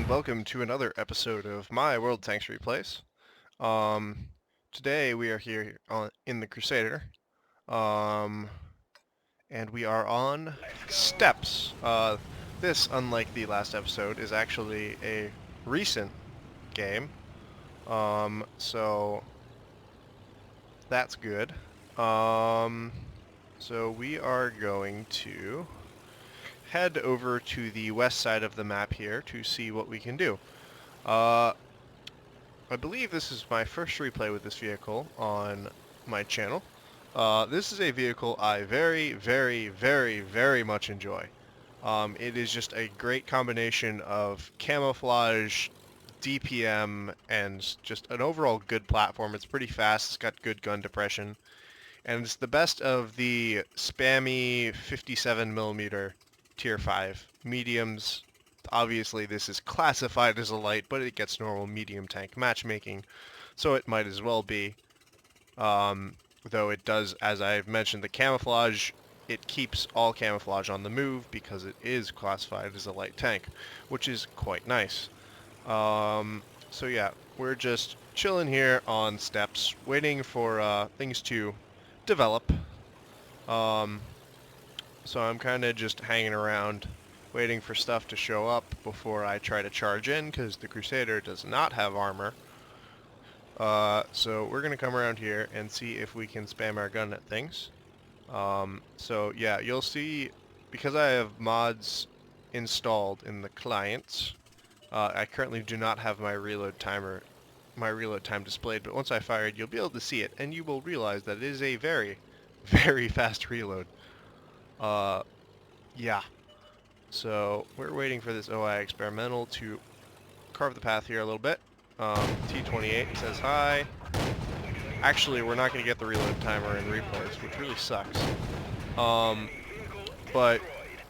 welcome to another episode of my World Tanks Replays. Um, Today we are here in the Crusader, um, and we are on Steps. This, unlike the last episode, is actually a recent game, so that's good. Um, so we are going to head over to the west side of the map here to see what we can do. Uh, I believe this is my first replay with this vehicle on my channel. This is a vehicle I very much enjoy. It is just a great combination of camouflage, DPM, and just an overall good platform. It's pretty fast, it's got good gun depression, and it's the best of the spammy 57mm Tier 5 mediums. Obviously this is classified as a light, but it gets normal medium tank matchmaking, so it might as well be. Though it does, as I've mentioned, the camouflage, it keeps all camouflage on the move because it is classified as a light tank, which is quite nice. So yeah, we're just chilling here on Steps, waiting for things to develop. Um, so I'm kind of just hanging around, waiting for stuff to show up before I try to charge in, because the Crusader does not have armor. So we're going to come around here and see if we can spam our gun at things. So yeah, you'll see, because I have mods installed in the client, I currently do not have my reload time displayed, but once I fire it, you'll be able to see it, and you will realize that it is a very fast reload. Yeah. So we're waiting for this OI experimental to carve the path here a little bit. T28 says hi. Actually, we're not going to get the reload timer in replays, which really sucks. But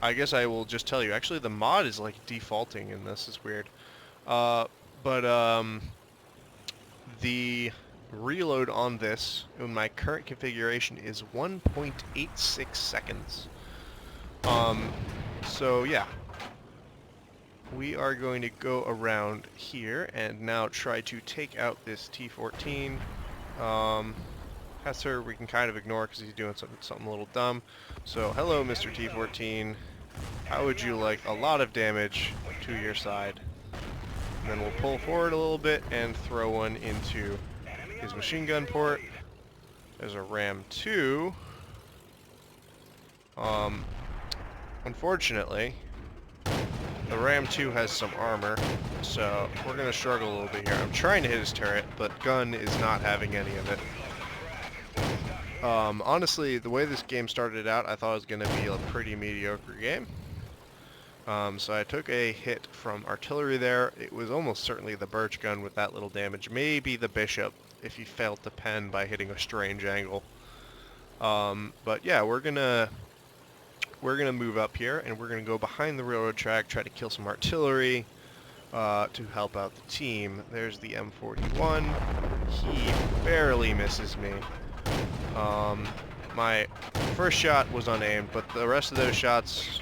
I guess I will just tell you. Actually, the mod is like defaulting in this. Is weird. The reload on this in my current configuration is 1.86 seconds. So yeah, we are going to go around here and now try to take out this T14. Hesser we can kind of ignore because he's doing something a little dumb. So hello, Mr. T14. How would you like a lot of damage to your side? And then we'll pull forward a little bit and throw one into his machine gun port. There's a RAM 2. Unfortunately, the RAM 2 has some armor, so we're going to struggle a little bit here. I'm trying to hit his turret, but gun is not having any of it. Honestly, the way this game started out, I thought it was going to be a pretty mediocre game. So I took a hit from artillery there. It was almost certainly the birch gun with that little damage. Maybe the bishop if he failed to pen by hitting a strange angle. But yeah, we're gonna move up here, and we're gonna go behind the railroad track, try to kill some artillery to help out the team. There's the M41. He barely misses me. My first shot was unaimed, but the rest of those shots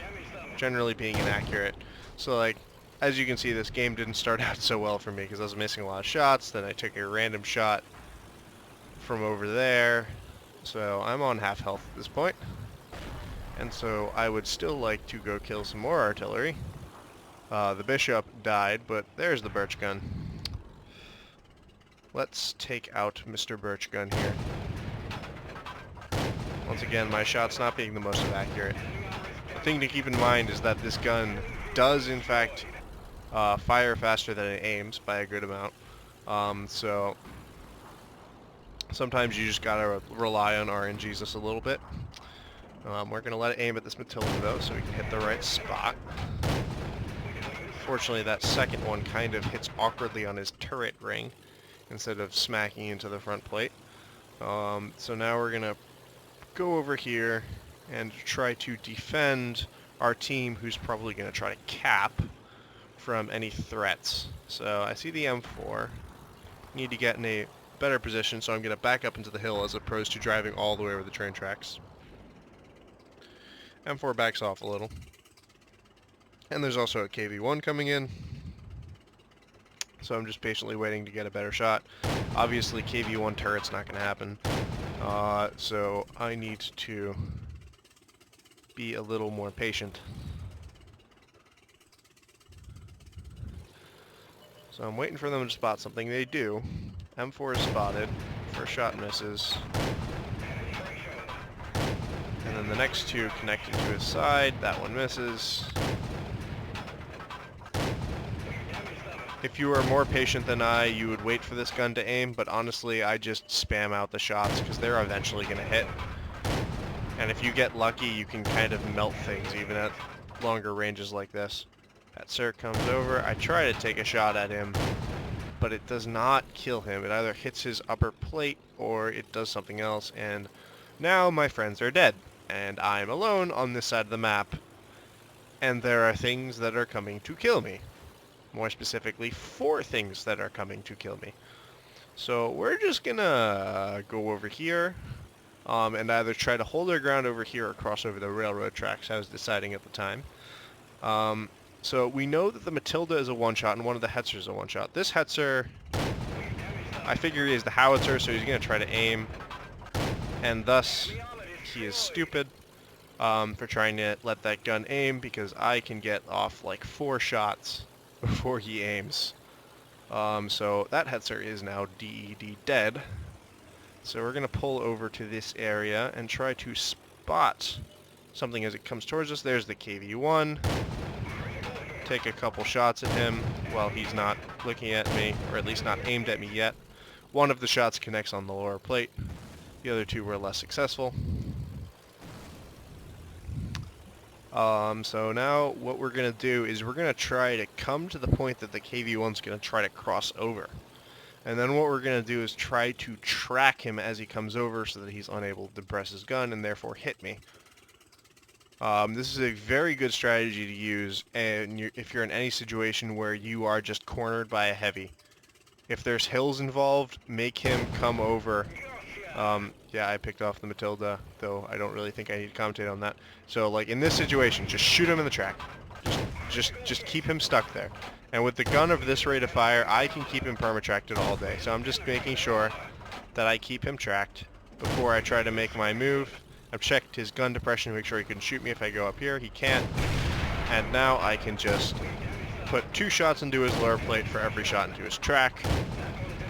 generally being inaccurate. So like, as you can see, this game didn't start out so well for me because I was missing a lot of shots. Then I took a random shot from over there. So I'm on half health at this point. And so I would still like to go kill some more artillery. The bishop died, but there's the birch gun. Let's take out Mr. Birch Gun here. Once again, my shot's not being the most accurate. The thing to keep in mind is that this gun does, in fact, fire faster than it aims by a good amount. So sometimes you just gotta rely on RNGs just a little bit. We're gonna let it aim at this Matilda though, so we can hit the right spot. Fortunately, that second one kind of hits awkwardly on his turret ring instead of smacking into the front plate. So now we're gonna go over here and try to defend our team, who's probably gonna try to cap from any threats. So I see the M4. Need to get in a better position, so I'm gonna back up into the hill as opposed to driving all the way over the train tracks. M4 backs off a little. And there's also a KV-1 coming in. so I'm just patiently waiting to get a better shot. Obviously, KV-1 turret's not going to happen, so I need to be a little more patient. So I'm waiting for them to spot something. They do. M4 is spotted. First shot misses. And then the next two connected to his side. That one misses. If you were more patient than I, you would wait for this gun to aim, but honestly, I just spam out the shots because they're eventually going to hit. And if you get lucky, you can kind of melt things even at longer ranges like this. That sir comes over. I try to take a shot at him, but it does not kill him. It either hits his upper plate or it does something else, and now my friends are dead. And I'm alone on this side of the map, and there are things that are coming to kill me. More specifically, 4 things that are coming to kill me. So we're just gonna go over here, and either try to hold our ground over here or cross over the railroad tracks. I was deciding at the time. So we know that the Matilda is a one-shot and one of the Hetzers is a one-shot. This Hetzer, I figure, is the howitzer, so he's gonna try to aim, and thus he is stupid for trying to let that gun aim, because I can get off like 4 shots before he aims. So that Hetzer is now DED dead. So we're going to pull over to this area and try to spot something as it comes towards us. There's the KV-1. Take a couple shots at him while he's not looking at me, or at least not aimed at me yet. One of the shots connects on the lower plate. The other 2 were less successful. So now what we're going to do is we're going to try to come to the point that the KV-1's going to try to cross over. And then what we're going to do is try to track him as he comes over so that he's unable to press his gun and therefore hit me. This is a very good strategy to use and if you're in any situation where you are just cornered by a heavy. If there's hills involved, make him come over. Yeah, I picked off the Matilda, though I don't really think I need to commentate on that. So, like, in this situation, just shoot him in the track. Just keep him stuck there. And with the gun of this rate of fire, I can keep him perma-tracked all day. So I'm just making sure that I keep him tracked before I try to make my move. I've checked his gun depression to make sure he can shoot me if I go up here. He can't. And now I can just put 2 shots into his lower plate for every shot into his track.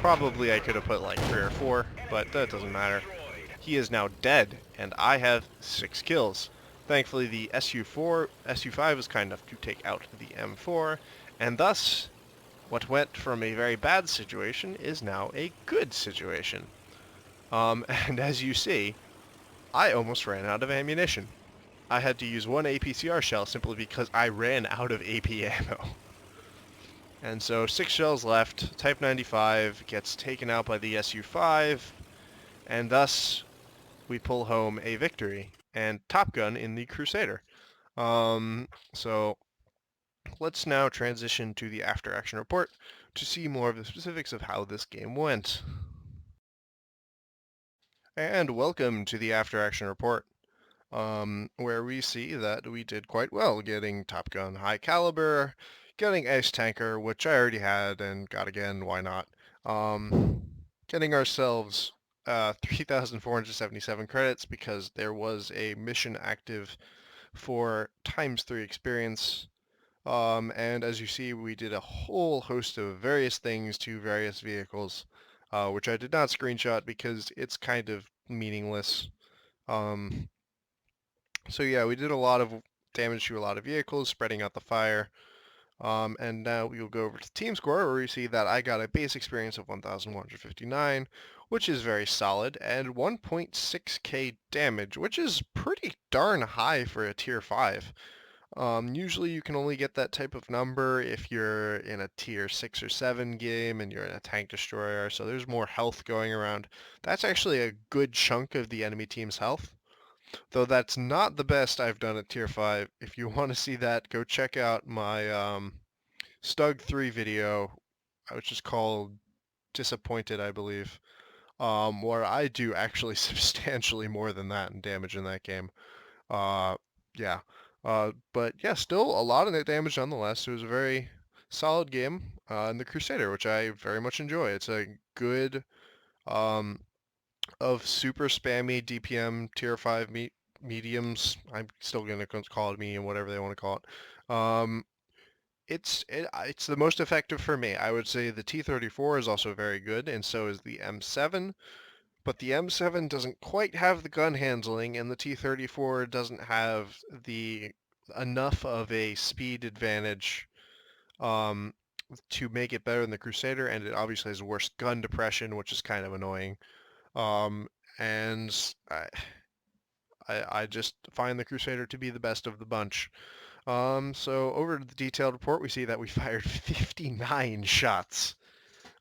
Probably I could have put like 3 or 4, but that doesn't matter. He is now dead, and I have 6 kills. Thankfully, the SU5 was kind enough to take out the M4, and thus, what went from a very bad situation is now a good situation. And as you see, I almost ran out of ammunition. I had to use 1 APCR shell simply because I ran out of AP ammo. And so 6 shells left, Type 95 gets taken out by the SU5, and thus we pull home a victory and Top Gun in the Crusader. So let's now transition to the after action report to see more of the specifics of how this game went. And welcome to the after action report, where we see that we did quite well getting Top Gun High Caliber, getting Ace Tanker, which I already had and got again, why not, getting ourselves 3,477 credits because there was a mission active for ×3 experience. And as you see, we did a whole host of various things to various vehicles, which I did not screenshot because it's kind of meaningless. So yeah, we did a lot of damage to a lot of vehicles, spreading out the fire. And now we will go over to team score, where we see that I got a base experience of 1,159, which is very solid, and 1.6k damage, which is pretty darn high for a tier 5. Usually you can only get that type of number if you're in a tier 6 or 7 game and you're in a tank destroyer, so there's more health going around. That's actually a good chunk of the enemy team's health, though that's not the best I've done at tier 5. If you want to see that, go check out my Stug 3 video, which is called Disappointed, I believe, where I do actually substantially more than that in damage in that game. Yeah. But yeah, still a lot of net damage nonetheless. It was a very solid game, and the Crusader, which I very much enjoy. It's a good um, of super spammy DPM tier 5 mediums. I'm still going to call it medium, whatever they want to call it. It's the most effective for me. I would say the T34 is also very good, and so is the M7. But the M7 doesn't quite have the gun handling, and the T34 doesn't have the enough of a speed advantage um, to make it better than the Crusader, and it obviously has worse gun depression, which is kind of annoying. Um, and I just find the Crusader to be the best of the bunch. So over to the detailed report, we see that we fired 59 shots.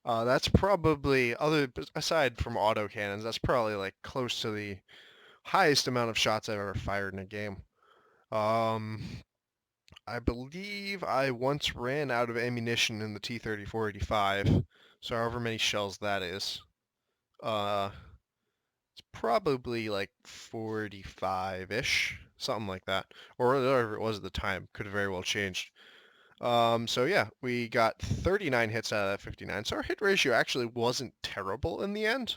That's probably, aside from autocannons, that's probably like close to the highest amount of shots I've ever fired in a game. Um, I believe I once ran out of ammunition in the T-34-85, so however many shells that is. Uh, it's probably like 45-ish, something like that. Or whatever it was at the time, could have very well changed. So yeah, we got 39 hits out of that 59, so our hit ratio actually wasn't terrible in the end.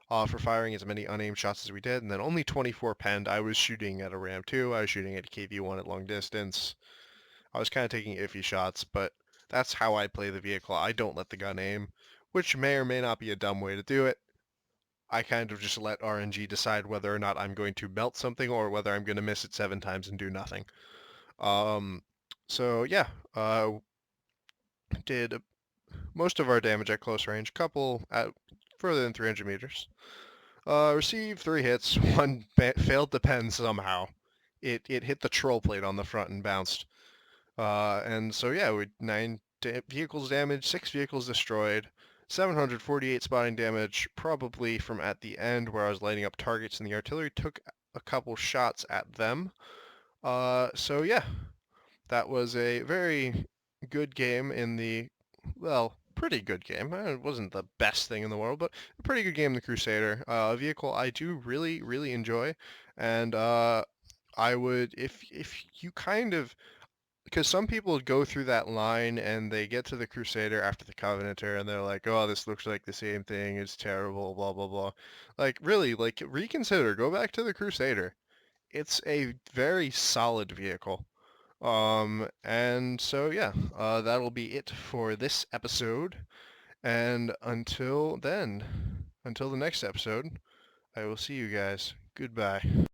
For firing as many unaimed shots as we did, and then only 24 penned. I was shooting at a RAM 2, I was shooting at a KV-1 at long distance. I was kind of taking iffy shots, but that's how I play the vehicle. I don't let the gun aim, which may or may not be a dumb way to do it. I kind of just let RNG decide whether or not I'm going to melt something or whether I'm going to miss it 7 times and do nothing. Um, so yeah, did most of our damage at close range, couple at further than 300 meters. Received 3 hits, one failed to pen somehow. It hit the troll plate on the front and bounced. And so yeah, we 9 vehicles damaged, 6 vehicles destroyed, 748 spotting damage, probably from at the end where I was lighting up targets and the artillery took a couple shots at them. So yeah, that was a very good game in the, well, pretty good game. It wasn't the best thing in the world, but a pretty good game in the Crusader. A vehicle I do really, really enjoy, and I would, if you kind of, because some people go through that line and they get to the Crusader after the Covenanter and they're like, oh, this looks like the same thing, it's terrible, blah, blah, blah. Like, really, like, reconsider, go back to the Crusader. It's a very solid vehicle. And so yeah, that'll be it for this episode. And until then, until the next episode, I will see you guys. Goodbye.